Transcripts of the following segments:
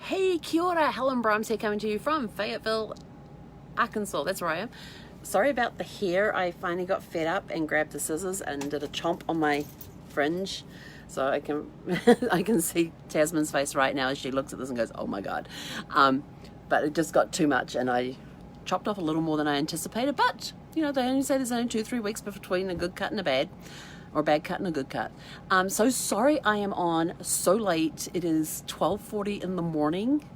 Hey, kia ora, Helen Brahms here, coming to you from Fayetteville, Arkansas. That's where I am. Sorry about the hair. I finally got fed up and grabbed the scissors and did a chomp on my fringe, so I can I can see Tasman's face right now as she looks at this and goes, "Oh my god!" But it just got too much, and I chopped off a little more than I anticipated. But you know, they only say there's only 2-3 weeks between a good cut and a bad. Or a bad cut and a good cut. So sorry I am on so late. It is 12:40 in the morning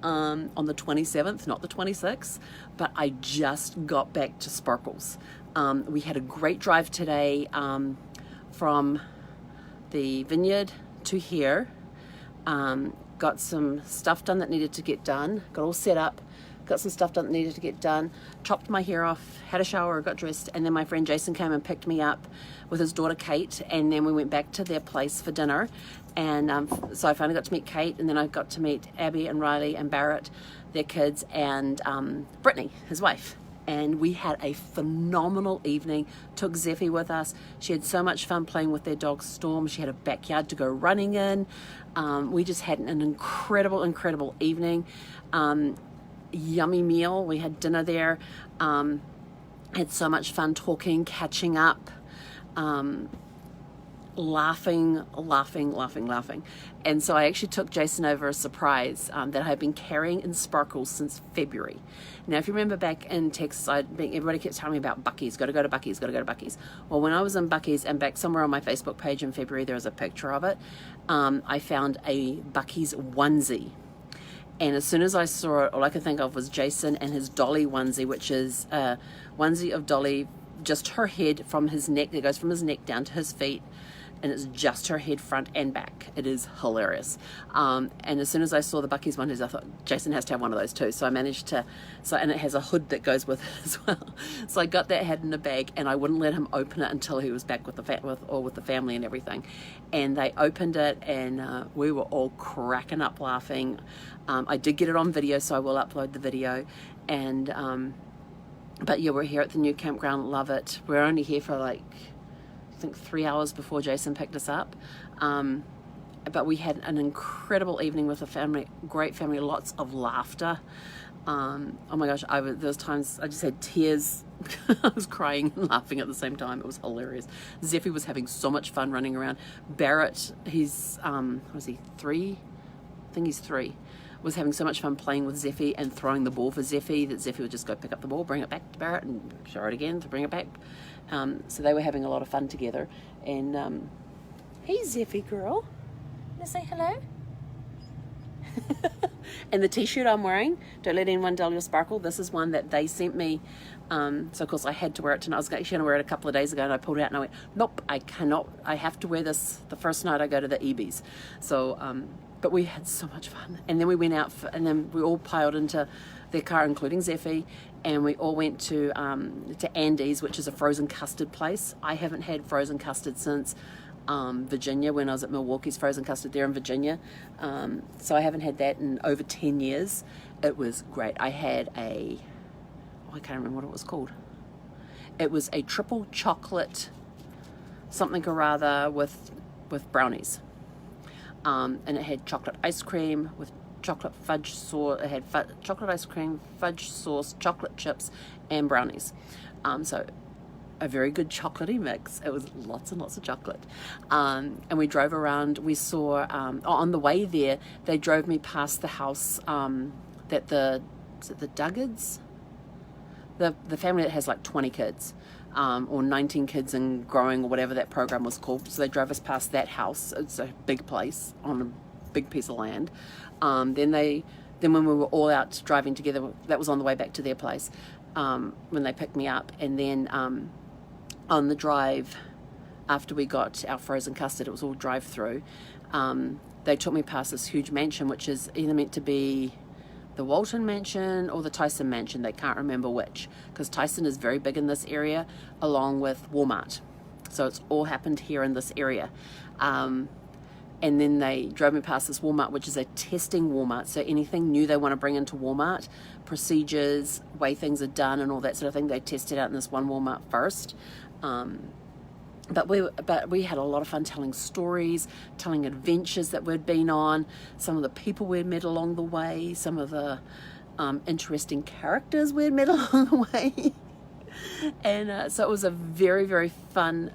on the 27th, not the 26th, but I just got back to Sparkles. We had a great drive today from the vineyard to here. Got some stuff done that needed to get done, got all set up, got some stuff done that needed to get done, chopped my hair off, had a shower, got dressed, and then my friend Jason came and picked me up with his daughter Kate, and then we went back to their place for dinner. And so I finally got to meet Kate, and then I got to meet Abby and Riley and Barrett, their kids, and Brittany, his wife. And we had a phenomenal evening. Took Zeffy with us. She had so much fun playing with their dog Storm. She had a backyard to go running in. We just had an incredible evening. Yummy meal. We had dinner there. Had so much fun talking, catching up, laughing. And so I actually took Jason over a surprise that I had been carrying in Sparkles since February. Now, if you remember back in Texas, everybody kept telling me about Buc-ee's, got to go to Buc-ee's. Well, when I was in Buc-ee's, and back somewhere on my Facebook page in February, there was a picture of it, I found a Buc-ee's onesie. And as soon as I saw it, all I could think of was Jason and his Dolly onesie, which is a onesie of Dolly, just her head from his neck. It goes from his neck down to his feet, and it's just her head front and back. It is hilarious. And as soon as I saw the Buc-ee's onesies, I thought Jason has to have one of those too. So I managed to, and it has a hood that goes with it as well. So I got that, had in a bag, and I wouldn't let him open it until he was back with the family and everything. And they opened it, and we were all cracking up laughing. I did get it on video, so I will upload the video. And but yeah, we're here at the new campground. Love it. We're only here for I think 3 hours before Jason picked us up. But we had an incredible evening with the family, great family, lots of laughter. Oh my gosh, there was times I just had tears. I was crying and laughing at the same time. It was hilarious. Zeffy was having so much fun running around. Barrett, he's, was he 3? I think he's 3. Was having so much fun playing with Zeffy and throwing the ball for Zeffy that Zeffy would just go pick up the ball, bring it back to Barrett, and throw it again to bring it back. So they were having a lot of fun together. And hey, Zeffy girl, wanna say hello? And the t-shirt I'm wearing, don't let anyone dull your sparkle. This is one that they sent me. So of course I had to wear it tonight. I was actually going to wear it a couple of days ago, and I pulled it out and I went, nope, I cannot. I have to wear this the first night I go to the EBs. So, but we had so much fun. And then we went out, and then we all piled into their car, including Zeffy, and we all went to Andy's, which is a frozen custard place. I haven't had frozen custard since Virginia, when I was at Milwaukee's frozen custard there in Virginia. So I haven't had that in over 10 years. It was great. I had I can't remember what it was called. It was a triple chocolate something or rather with brownies. And it had chocolate ice cream with chocolate fudge sauce. It had chocolate ice cream, fudge sauce, chocolate chips, and brownies. So a very good chocolatey mix. It was lots and lots of chocolate. And we drove around. We saw, on the way there, they drove me past the house that the Duggards? The family that has 20 kids, or 19 kids and growing, or whatever that program was called. So they drove us past that house. It's a big place on a big piece of land. Then when we were all out driving together, that was on the way back to their place, when they picked me up. And then on the drive, after we got our frozen custard, it was all drive-through, they took me past this huge mansion, which is either meant to be the Walton Mansion or the Tyson Mansion. They can't remember which, because Tyson is very big in this area, along with Walmart. So it's all happened here in this area. And then they drove me past this Walmart, which is a testing Walmart. So anything new they want to bring into Walmart, procedures, way things are done and all that sort of thing, they test it out in this one Walmart first. but we had a lot of fun telling stories, telling adventures that we'd been on, some of the people we'd met along the way, some of the interesting characters we'd met along the way. And so it was a very, very fun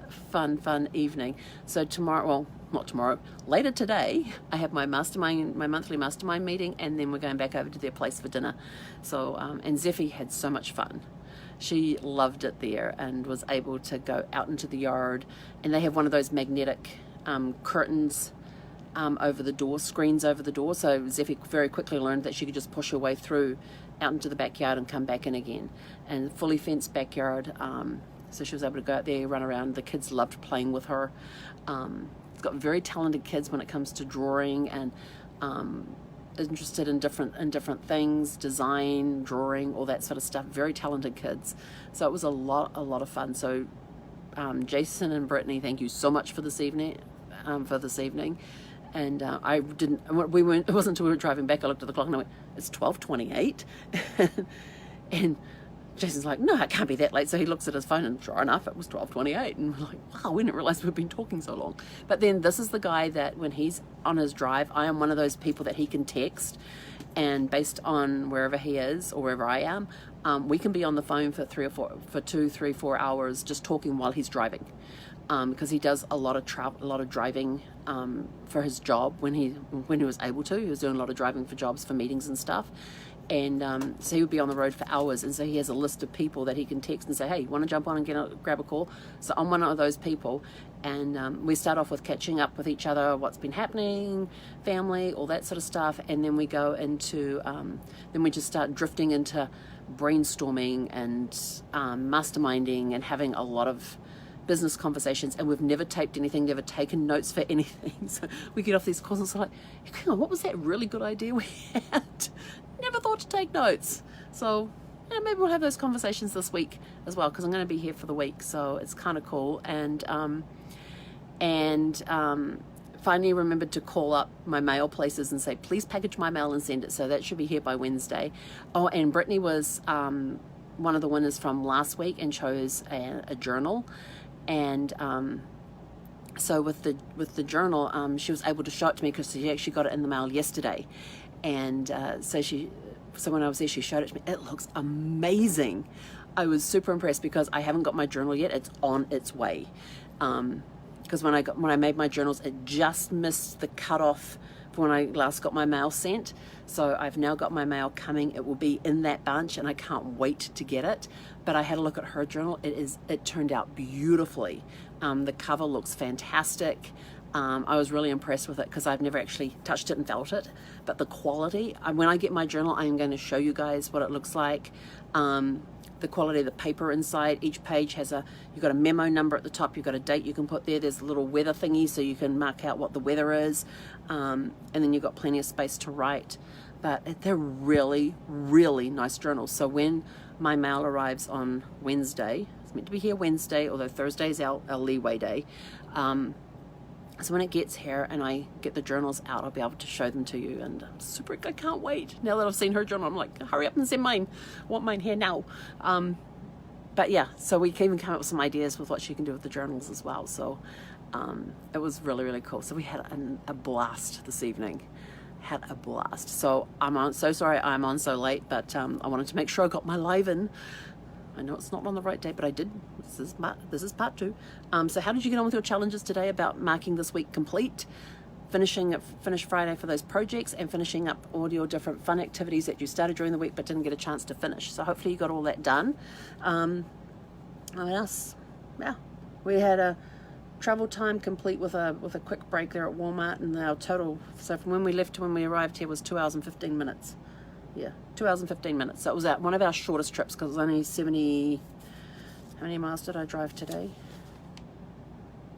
evening. So tomorrow, well, not tomorrow, later today, I have my monthly mastermind meeting, and then we're going back over to their place for dinner. So, and Zeffie had so much fun. She loved it there and was able to go out into the yard, and they have one of those magnetic curtains over the door, screens over the door. So Zeffie very quickly learned that she could just push her way through out into the backyard and come back in again. And fully fenced backyard, so she was able to go out there, run around. The kids loved playing with her. It's got very talented kids when it comes to drawing, and interested in different things, design, drawing, all that sort of stuff. Very talented kids. So it was a lot of fun. So Jason and Brittany, thank you so much for this evening. And I didn't. It wasn't until we were driving back I looked at the clock and I went, "It's 12:28," and Jason's like, "No, it can't be that late." So he looks at his phone, and sure enough, it was 12:28. And we're like, "Wow, we didn't realize we've been talking so long." But then this is the guy that when he's on his drive, I am one of those people that he can text, and based on wherever he is or wherever I am, we can be on the phone for 2, 3, 4 hours just talking while he's driving. Because he does a lot of driving for his job when he was able to. He was doing a lot of driving for jobs, for meetings and stuff. And so he would be on the road for hours, and so he has a list of people that he can text and say, "Hey, you want to jump on and grab a call?" So I'm one of those people, and we start off with catching up with each other, what's been happening, family, all that sort of stuff, and then we go into, then we just start drifting into brainstorming and masterminding and having a lot of business conversations. And we've never taped anything, never taken notes for anything. So we get off these calls and it's like, hang on, what was that really good idea we had? Never thought to take notes. So yeah, maybe we'll have those conversations this week as well, because I'm going to be here for the week, so it's kind of cool. And finally remembered to call up my mail places and say, please package my mail and send it. So that should be here by Wednesday. Oh, and Brittany was one of the winners from last week and chose a journal. And so with the journal, she was able to show it to me because she actually got it in the mail yesterday. And so when I was there, she showed it to me. It looks amazing. I was super impressed because I haven't got my journal yet. It's on its way. Because when I made my journals, it just missed the cutoff for when I last got my mail sent. So I've now got my mail coming. It will be in that bunch, and I can't wait to get it. But I had a look at her journal. It turned out beautifully. The cover looks fantastic. I was really impressed with it because I've never actually touched it and felt it. But the quality, when I get my journal, I am going to show you guys what it looks like. The quality of the paper inside. Each page has you've got a memo number at the top, you've got a date you can put there, there's a little weather thingy so you can mark out what the weather is, and then you've got plenty of space to write. But they're really, really nice journals. So when my mail arrives on Wednesday, it's meant to be here Wednesday, although Thursday is our leeway day, so when it gets here and I get the journals out, I'll be able to show them to you, and I can't wait. Now that I've seen her journal, I'm like, hurry up and send mine. I want mine here now. But yeah, so we can even come up with some ideas with what she can do with the journals as well. So it was really, really cool. So we had a blast this evening. Had a blast. So so sorry I'm on so late, but I wanted to make sure I got my live in. I know it's not on the right date, but I did. This is part 2. So how did you get on with your challenges today about marking this week complete, finish Friday for those projects, and finishing up all your different fun activities that you started during the week but didn't get a chance to finish? So hopefully you got all that done. What else? Yeah, we had a travel time complete with a quick break there at Walmart, and our total, so from when we left to when we arrived here, was 2 hours and 15 minutes. Yeah, 2 hours and 15 minutes. So it was one of our shortest trips because it was only 70, how many miles did I drive today?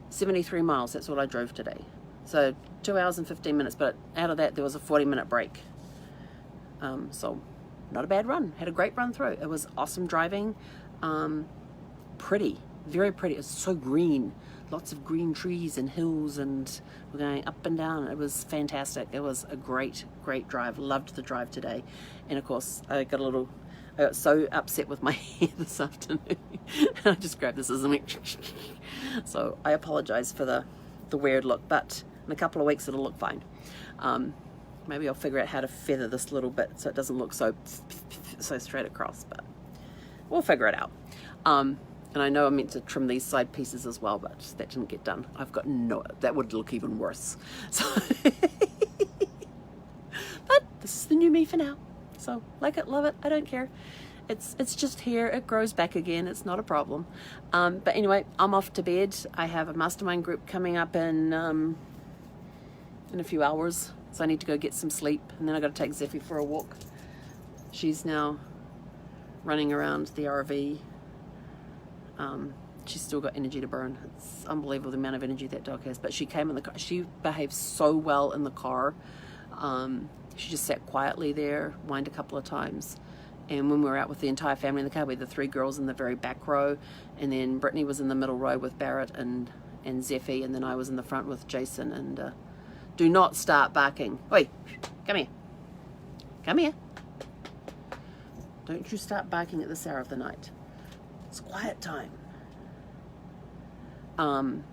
73 miles, that's what I drove today. So 2 hours and 15 minutes, but out of that there was a 40-minute break. So not a bad run. Had a great run through. It was awesome driving. Pretty, very pretty. It's so green. Lots of green trees and hills, and we're going up and down. It was fantastic. It was a great drive. Loved the drive today. And of course, I got a little I got so upset with my hair this afternoon. I just grabbed this as a so I apologize for the weird look, but in a couple of weeks it'll look fine. Maybe I'll figure out how to feather this little bit so it doesn't look so straight across, but we'll figure it out. And I know I meant to trim these side pieces as well, but that didn't get done. I've got that would look even worse. So, but this is the new me for now. So like it, love it, I don't care. It's just here, it grows back again, it's not a problem. But anyway, I'm off to bed. I have a mastermind group coming up in a few hours, so I need to go get some sleep, and then I got to take Zeffy for a walk. She's now running around the RV. She's still got energy to burn. It's unbelievable the amount of energy that dog has. But she came in the car. She behaved so well in the car. She just sat quietly there, whined a couple of times. And when we were out with the entire family in the car, we had the 3 girls in the very back row, and then Brittany was in the middle row with Barrett and Zeffy, and then I was in the front with Jason. And do not start barking. Oi, come here. Come here. Don't you start barking at this hour of the night. It's quiet time. And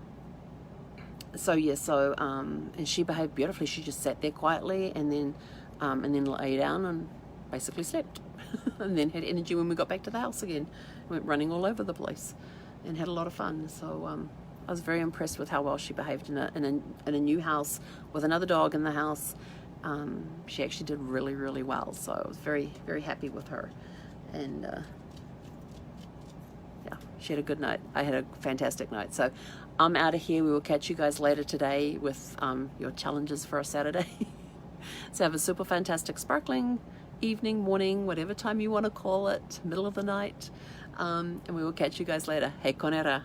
she behaved beautifully. She just sat there quietly and then lay down and basically slept. And then had energy when we got back to the house again. Went running all over the place and had a lot of fun. So I was very impressed with how well she behaved in a new house with another dog in the house. She actually did really, really well. So I was very, very happy with her. And yeah, she had a good night. I had a fantastic night. So I'm out of here. We will catch you guys later today with your challenges for a Saturday. So have a super fantastic sparkling evening, morning, whatever time you want to call it, middle of the night. And we will catch you guys later. Hei konera.